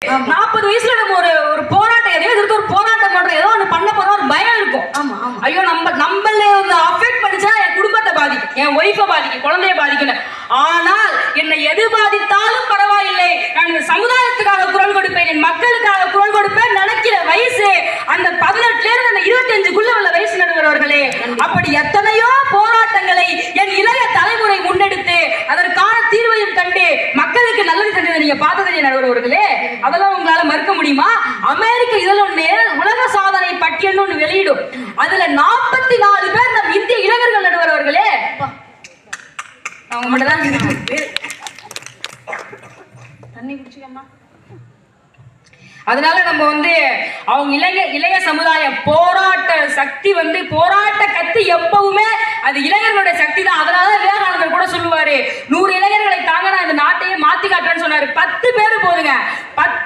40 வயசுல நம்ம ஒரு போராட்டம் எதையோ ஒரு போராட்டம் பண்றோம், ஏதோ ஒண்ணு பண்ண போறோம், ஒரு பயம் இருக்கும். ஐயோ நம்மளே அஃபெக்ட் பண்ணிச்சா என் குடும்பத்தை பாதிக்கும், என் ஒய்ஃபை பாதிக்கும், குழந்தைய பாதிக்கும். ஆனால் என்னை எது பாதித்தாலும் பரவாயில்லை, நான் இந்த சமுதாயத்துக்காக குரல் கொடுப்பேன், என் மக்களுக்காக குரல் கொடுப்பேன் நினைக்கிற வயசு அந்த 18ல இருந்து அந்த 25க்குள்ள உள்ள வயசு நடுவர்களே. அப்படி எத்தனையோ போராட்டங்களை என் இளைய தலைமுறை முன்னெடுத்து அதற்கான தீர்வையும் கண்டு மக்களுக்கு நல்லது செஞ்சதை நீங்க பார்த்ததே நடுவர்களே. அதெல்லாம் உங்களால மறுக்க முடியுமா? அமெரிக்க இதழ் ஒண்ணு உலக சாதனை பட்டியல் ஒண்ணு வெளியிடும், அதுல 44 பேர் நம் இந்திய இளைஞர்கள் நடுவர்களே. அவங்க மட்டும் தான் தண்ணி குடிச்சுக்கம்மா. அதனால நம்ம அவங்க இளைய சமுதாய போராட்ட சக்தி போராட்ட கத்தி எப்பவுமே அது இளைஞர்களுடைய சக்தி தான். அதனால விவேகானந்தர் கூட சொல்லுவாரு, 100 இளைஞர்களை தாங்க நான் இந்த நாட்டையே மாத்தி காட்டுறேன்னு சொன்னாரு. 10 பேர் போதுங்க, 10